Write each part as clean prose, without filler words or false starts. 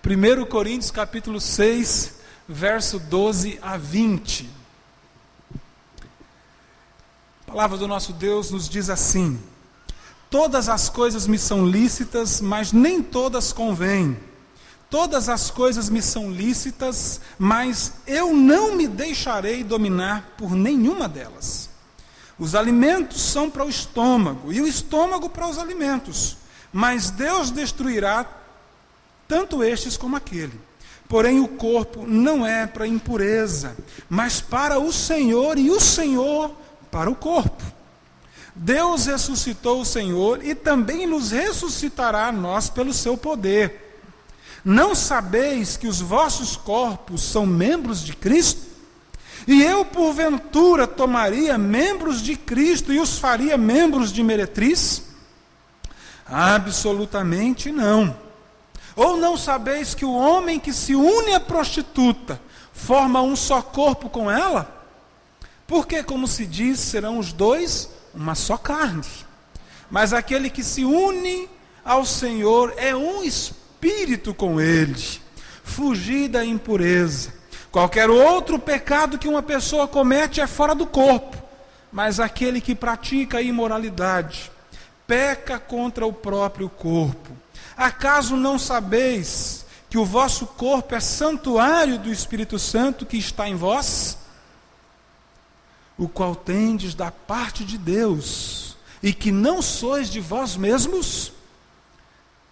1 Coríntios capítulo 6, verso 12 a 20. A palavra do nosso Deus nos diz assim: todas as coisas me são lícitas, mas nem todas convêm. Todas as coisas me são lícitas, mas eu não me deixarei dominar por nenhuma delas. Os alimentos são para o estômago, e o estômago para os alimentos, mas Deus destruirá tanto estes como aquele. Porém o corpo não é para a impureza, mas para o Senhor, e o Senhor para o corpo. Deus ressuscitou o Senhor e também nos ressuscitará a nós pelo seu poder. Não sabeis que os vossos corpos são membros de Cristo? E eu, porventura, tomaria membros de Cristo e os faria membros de meretriz? Absolutamente não. Ou não sabeis que o homem que se une à prostituta forma um só corpo com ela? Porque, como se diz, serão os dois uma só carne. Mas aquele que se une ao Senhor é um espírito com ele. Fugir da impureza. Qualquer outro pecado que uma pessoa comete é fora do corpo, mas aquele que pratica a imoralidade peca contra o próprio corpo. Acaso não sabeis que o vosso corpo é santuário do Espírito Santo que está em vós, o qual tendes da parte de Deus, e que não sois de vós mesmos?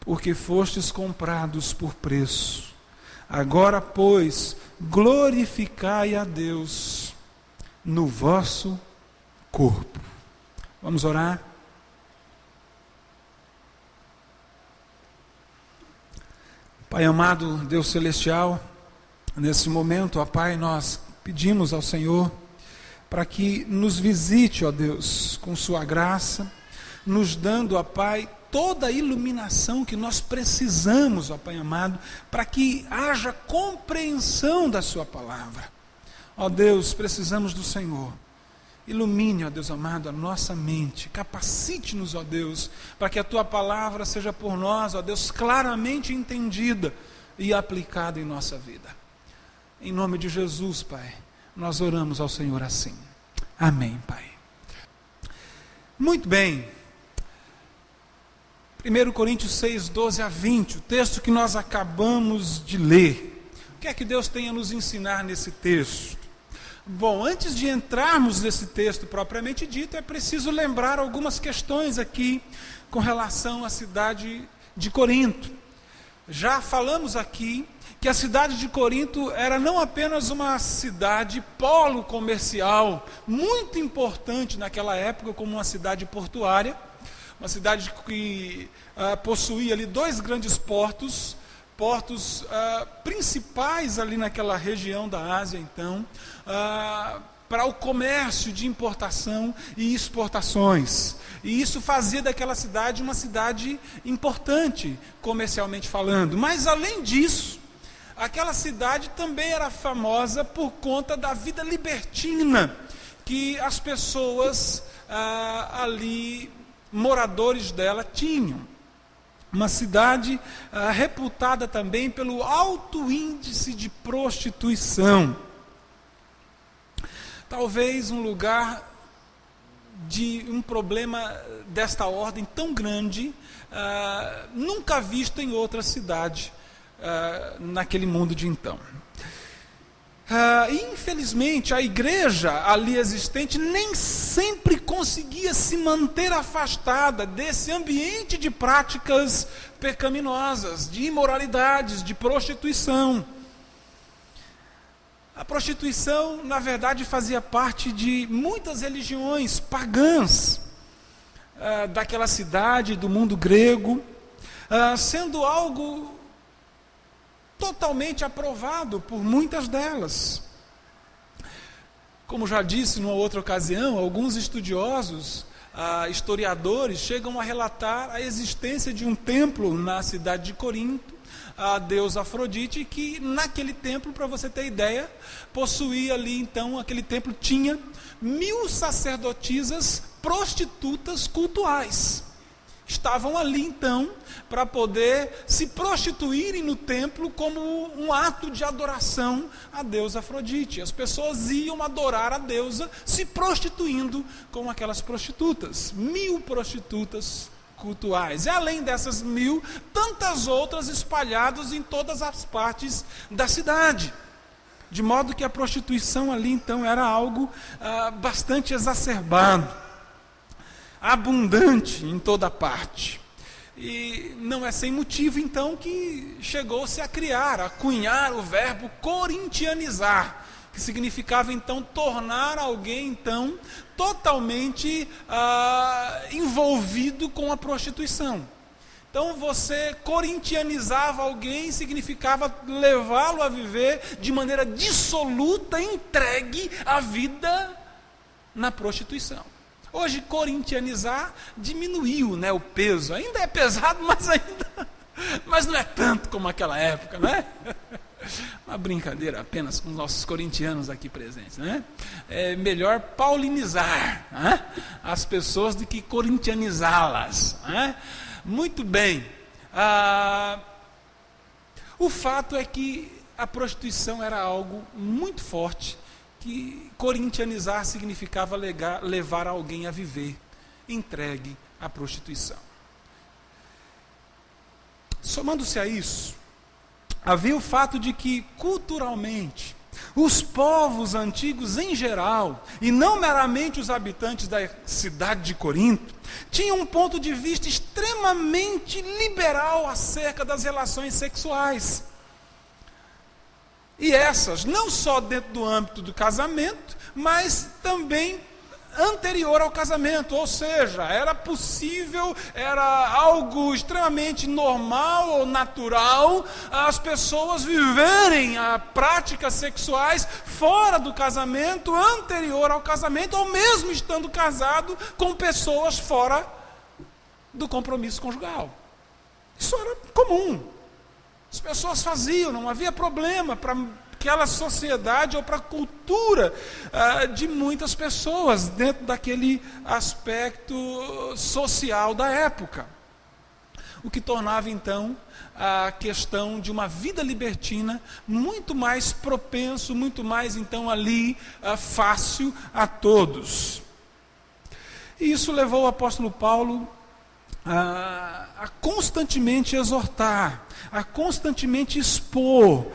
Porque fostes comprados por preço. Agora, pois, glorificai a Deus no vosso corpo. Vamos orar? Pai amado, Deus celestial, nesse momento, ó Pai, nós pedimos ao Senhor para que nos visite, ó Deus, com sua graça, nos dando, ó Pai, toda a iluminação que nós precisamos, ó Pai amado, para que haja compreensão da sua palavra. Ó Deus, precisamos do Senhor. Ilumine, ó Deus amado, a nossa mente, capacite-nos, ó Deus, para que a tua palavra seja por nós, ó Deus, claramente entendida e aplicada em nossa vida. Em nome de Jesus, Pai, nós oramos ao Senhor assim. Amém, Pai. Muito bem. 1 Coríntios 6, 12 a 20, o texto que nós acabamos de ler. O que é que Deus tem a nos ensinar nesse texto? Bom, antes de entrarmos nesse texto propriamente dito, é preciso lembrar algumas questões aqui com relação à cidade de Corinto. Já falamos aqui que a cidade de Corinto era não apenas uma cidade polo comercial, muito importante naquela época, como uma cidade portuária, uma cidade que possuía ali dois grandes portos principais ali naquela região da Ásia, então, para o comércio de importação e exportações. E isso fazia daquela cidade uma cidade importante, comercialmente falando. Mas, além disso, aquela cidade também era famosa por conta da vida libertina que as pessoas ali, moradores dela, tinham. Uma cidade reputada também pelo alto índice de prostituição. Talvez um lugar de um problema desta ordem tão grande, nunca visto em outra cidade naquele mundo de então. Infelizmente, a igreja ali existente nem sempre conseguia se manter afastada desse ambiente de práticas pecaminosas, de imoralidades, de prostituição. A prostituição, na verdade, fazia parte de muitas religiões pagãs daquela cidade, do mundo grego, sendo algo totalmente aprovado por muitas delas. Como já disse numa outra ocasião, alguns estudiosos, historiadores, chegam a relatar a existência de um templo na cidade de Corinto, a deusa Afrodite, que naquele templo, para você ter ideia, possuía ali, então, aquele templo tinha 1000 sacerdotisas prostitutas cultuais. estavam ali então para poder se prostituírem no templo como um ato de adoração à deusa Afrodite. As pessoas iam adorar a deusa se prostituindo com aquelas prostitutas, 1000 prostitutas cultuais, e além dessas 1000, tantas outras espalhadas em todas as partes da cidade, de modo que a prostituição ali então era algo bastante exacerbado, abundante em toda parte. E não é sem motivo então que chegou-se a cunhar o verbo corintianizar, que significava então tornar alguém então totalmente envolvido com a prostituição. Então você corintianizava alguém, significava levá-lo a viver de maneira dissoluta, entregue à vida na prostituição. Hoje corintianizar diminuiu, né, o peso, ainda é pesado, mas não é tanto como aquela época, né? Uma brincadeira apenas com os nossos corintianos aqui presentes, né? É melhor paulinizar, né, as pessoas do que corintianizá-las, né? Muito bem. O fato é que a prostituição era algo muito forte, que corintianizar significava levar alguém a viver entregue à prostituição. Somando-se a isso, havia o fato de que, culturalmente, os povos antigos em geral, e não meramente os habitantes da cidade de Corinto, tinham um ponto de vista extremamente liberal acerca das relações sexuais. E essas, não só dentro do âmbito do casamento, mas também anterior ao casamento, ou seja, era possível, era algo extremamente normal ou natural as pessoas viverem práticas sexuais fora do casamento, anterior ao casamento, ou mesmo estando casado com pessoas fora do compromisso conjugal. Isso era comum. As pessoas faziam, não havia problema para aquela sociedade ou para a cultura de muitas pessoas dentro daquele aspecto social da época. O que tornava então a questão de uma vida libertina muito mais propenso, muito mais então ali fácil a todos. E isso levou o apóstolo Paulo a constantemente exortar, a constantemente expor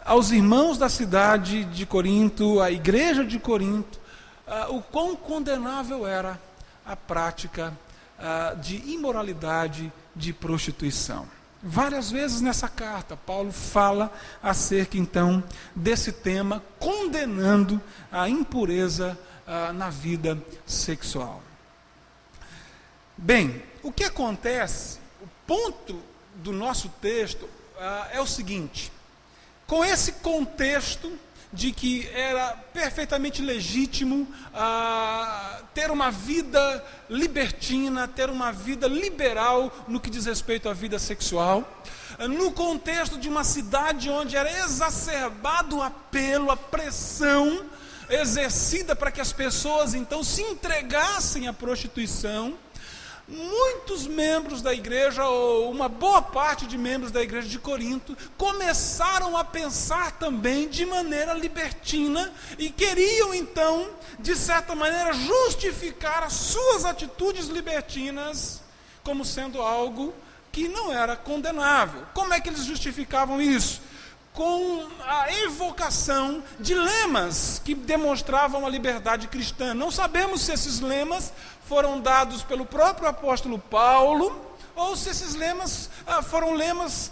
aos irmãos da cidade de Corinto, à igreja de Corinto, o quão condenável era a prática de imoralidade, de prostituição. Várias vezes nessa carta, Paulo fala acerca então desse tema, condenando a impureza na vida sexual. Bem, o que acontece, o ponto do nosso texto é o seguinte: com esse contexto de que era perfeitamente legítimo ter uma vida libertina, ter uma vida liberal no que diz respeito à vida sexual, no contexto de uma cidade onde era exacerbado o apelo, a pressão exercida para que as pessoas então se entregassem à prostituição, muitos membros da igreja, ou uma boa parte de membros da igreja de Corinto, começaram a pensar também de maneira libertina e queriam então, de certa maneira, justificar as suas atitudes libertinas como sendo algo que não era condenável. Como é que eles justificavam isso? Com a evocação de lemas que demonstravam a liberdade cristã. Não sabemos se esses lemas foram dados pelo próprio apóstolo Paulo, ou se esses lemas foram lemas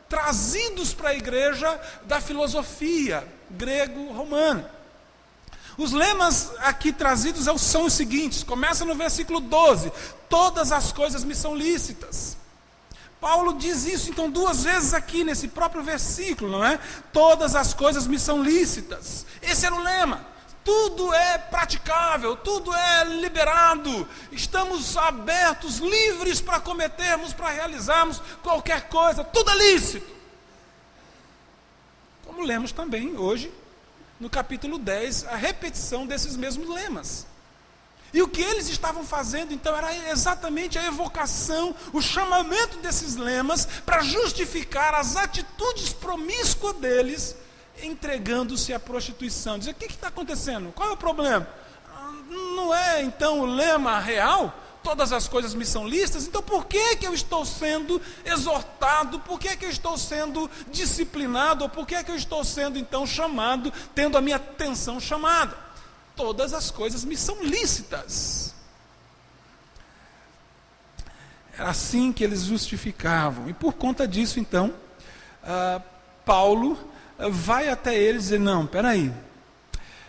trazidos para a igreja da filosofia grego-romana. Os lemas aqui trazidos são os seguintes, começa no versículo 12: todas as coisas me são lícitas. Paulo diz isso então 2 vezes aqui nesse próprio versículo, não é? Todas as coisas me são lícitas. Esse era o lema. Tudo é praticável, tudo é liberado, estamos abertos, livres para cometermos, para realizarmos qualquer coisa, tudo é lícito. Como lemos também hoje, no capítulo 10, a repetição desses mesmos lemas. E o que eles estavam fazendo, então, era exatamente a evocação, o chamamento desses lemas para justificar as atitudes promíscuas deles, entregando-se à prostituição. Dizer, o que está acontecendo? Qual é o problema? Não é, então, o lema real? Todas as coisas me são lícitas, então por que eu estou sendo exortado? Por que eu estou sendo disciplinado? Ou por que eu estou sendo, então, chamado, tendo a minha atenção chamada? Todas as coisas me são lícitas. Era assim que eles justificavam. E por conta disso, então, Paulo vai até eles e diz, não, peraí,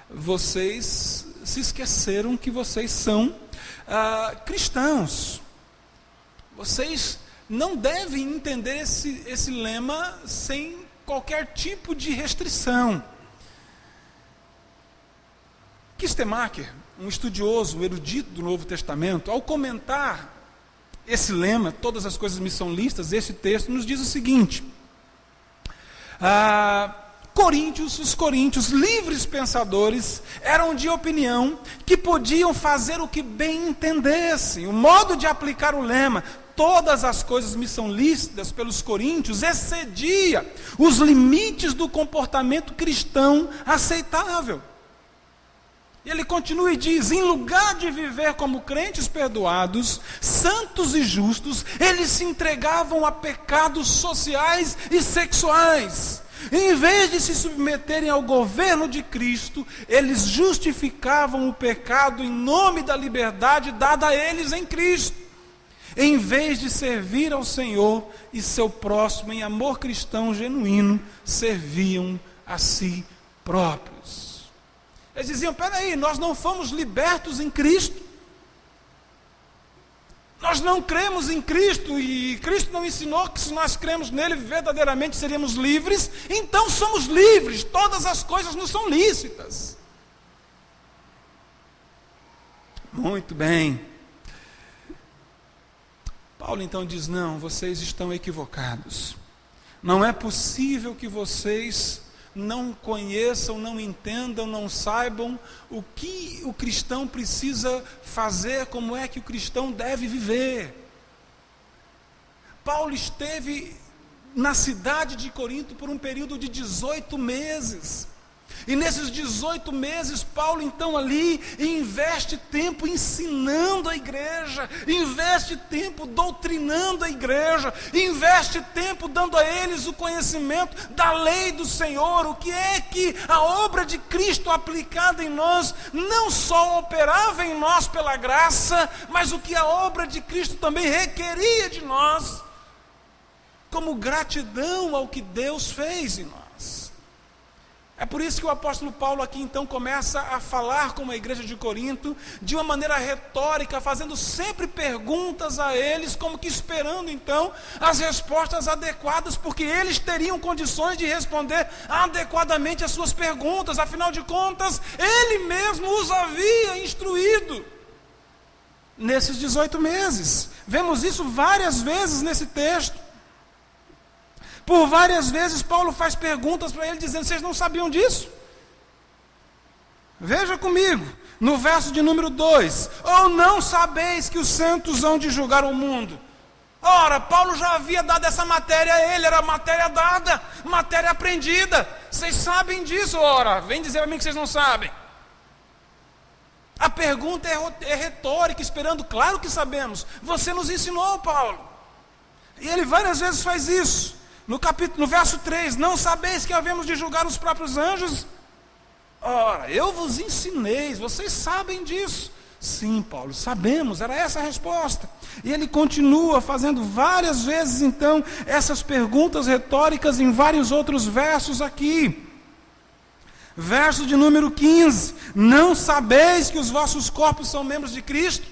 vocês se esqueceram que vocês são cristãos. Vocês não devem entender esse lema sem qualquer tipo de restrição. Kistemacher, um estudioso, um erudito do Novo Testamento, ao comentar esse lema, todas as coisas me são lícitas, esse texto nos diz o seguinte: os coríntios, livres pensadores, eram de opinião que podiam fazer o que bem entendessem. O modo de aplicar o lema, todas as coisas me são lícitas, pelos coríntios, excedia os limites do comportamento cristão aceitável. E ele continua e diz, em lugar de viver como crentes perdoados, santos e justos, eles se entregavam a pecados sociais e sexuais. Em vez de se submeterem ao governo de Cristo, eles justificavam o pecado em nome da liberdade dada a eles em Cristo. Em vez de servir ao Senhor e seu próximo em amor cristão genuíno, serviam a si próprios. Eles diziam, peraí, nós não fomos libertos em Cristo? Nós não cremos em Cristo e Cristo não ensinou que se nós cremos nele verdadeiramente seríamos livres? Então somos livres, todas as coisas nos são lícitas. Muito bem. Paulo então diz, não, vocês estão equivocados. Não é possível que vocês não conheçam, não entendam, não saibam o que o cristão precisa fazer, como é que o cristão deve viver. Paulo esteve na cidade de Corinto por um período de 18 meses. E nesses 18 meses, Paulo então ali investe tempo ensinando a igreja, investe tempo doutrinando a igreja, investe tempo dando a eles o conhecimento da lei do Senhor, o que é que a obra de Cristo aplicada em nós, não só operava em nós pela graça, mas o que a obra de Cristo também requeria de nós, como gratidão ao que Deus fez em nós. É por isso que o apóstolo Paulo aqui então começa a falar com a igreja de Corinto, de uma maneira retórica, fazendo sempre perguntas a eles, como que esperando então as respostas adequadas, porque eles teriam condições de responder adequadamente as suas perguntas, afinal de contas, ele mesmo os havia instruído nesses 18 meses. Vemos isso várias vezes nesse texto. Por várias vezes Paulo faz perguntas para ele dizendo, vocês não sabiam disso? Veja comigo, no verso de número 2, ou não sabeis que os santos hão de julgar o mundo? Ora, Paulo já havia dado essa matéria a ele, era matéria dada, matéria aprendida, vocês sabem disso? Ora, vem dizer para mim que vocês não sabem. A pergunta é retórica, esperando, claro que sabemos, você nos ensinou, Paulo. E ele várias vezes faz isso. No verso 3, não sabeis que havemos de julgar os próprios anjos? Ora, eu vos ensinei, vocês sabem disso. Sim, Paulo, sabemos, era essa a resposta. E ele continua fazendo várias vezes, então, essas perguntas retóricas em vários outros versos aqui. Verso de número 15, não sabeis que os vossos corpos são membros de Cristo?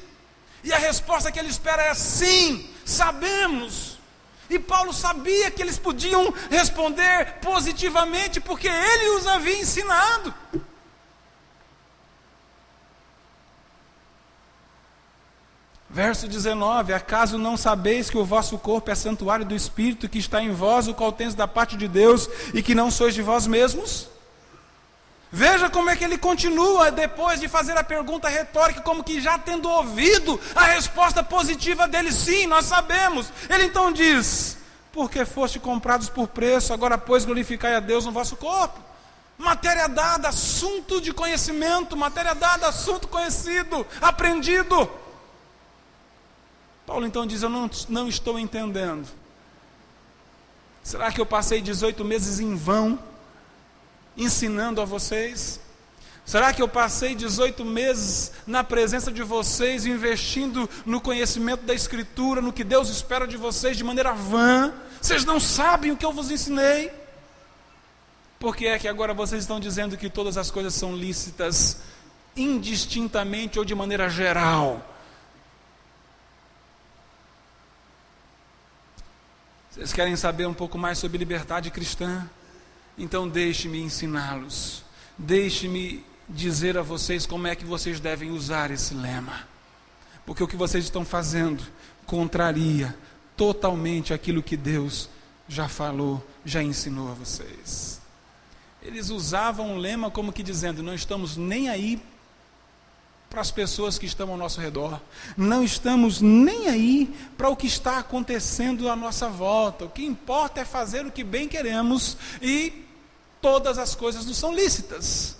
E a resposta que ele espera é sim, sabemos. E Paulo sabia que eles podiam responder positivamente, porque ele os havia ensinado. Verso 19, acaso não sabeis que o vosso corpo é santuário do Espírito que está em vós, o qual tendes da parte de Deus, e que não sois de vós mesmos? Veja como é que ele continua depois de fazer a pergunta retórica, como que já tendo ouvido a resposta positiva dele, sim, nós sabemos. Ele então diz: porque foste comprados por preço, agora pois glorificai a Deus no vosso corpo. Matéria dada, assunto de conhecimento, matéria dada, assunto conhecido, aprendido. Paulo então diz: eu não estou entendendo. Será que eu passei 18 meses em vão ensinando a vocês? Será que eu passei 18 meses na presença de vocês, investindo no conhecimento da Escritura, no que Deus espera de vocês de maneira vã? Vocês não sabem o que eu vos ensinei? Por que é que agora vocês estão dizendo que todas as coisas são lícitas, indistintamente ou de maneira geral? Vocês querem saber um pouco mais sobre liberdade cristã? Então deixe-me ensiná-los. Deixe-me dizer a vocês como é que vocês devem usar esse lema. Porque o que vocês estão fazendo contraria totalmente aquilo que Deus já falou, já ensinou a vocês. Eles usavam o lema como que dizendo: não estamos nem aí para as pessoas que estão ao nosso redor, não estamos nem aí para o que está acontecendo à nossa volta, o que importa é fazer o que bem queremos e todas as coisas não são lícitas.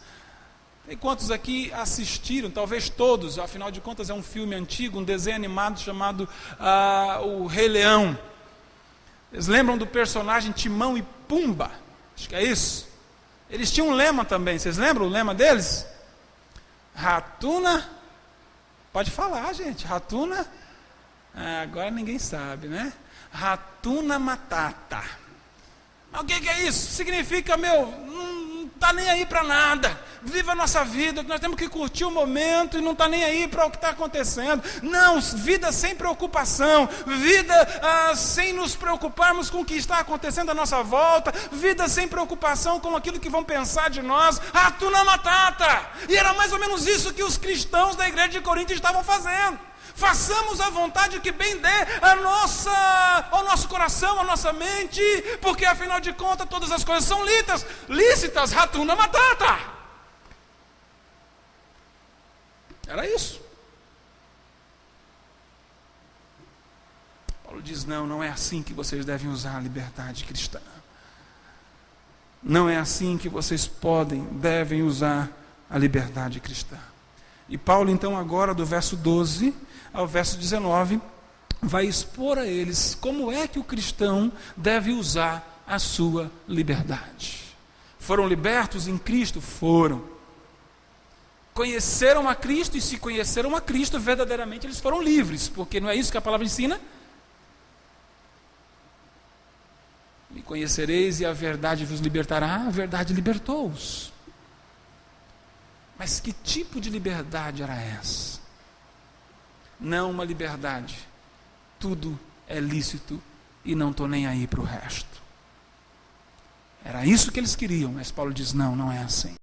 E quantos aqui assistiram, talvez todos, afinal de contas é um filme antigo, um desenho animado chamado O Rei Leão. Vocês lembram do personagem Timão e Pumba? Acho que é isso. Eles tinham um lema também, vocês lembram o lema deles? Ratuna, pode falar, gente, Ratuna, agora ninguém sabe, né? Ratuna Matata. Mas o que é isso? Significa, não está nem aí para nada, viva a nossa vida, nós temos que curtir o momento e não está nem aí para o que está acontecendo. Não, vida sem preocupação, vida sem nos preocuparmos com o que está acontecendo à nossa volta, vida sem preocupação com aquilo que vão pensar de nós. Ratuna Matata. E era mais ou menos isso que os cristãos da igreja de Corinto estavam fazendo. Façamos a vontade que bem dê ao nosso coração, à nossa mente, porque afinal de contas todas as coisas são lícitas, Ratuna Matata. Era isso. Paulo diz: não é assim que vocês devem usar a liberdade cristã. Não é assim que vocês devem usar a liberdade cristã. E Paulo então agora do verso 12 ao verso 19, vai expor a eles como é que o cristão deve usar a sua liberdade. Foram libertos em Cristo? Foram. Conheceram a Cristo, e se conheceram a Cristo, verdadeiramente eles foram livres, porque não é isso que a palavra ensina? Me conhecereis e a verdade vos libertará. A verdade libertou-os. Mas que tipo de liberdade era essa? Não uma liberdade, tudo é lícito e não estou nem aí para o resto. Era isso que eles queriam, mas Paulo diz: não é assim.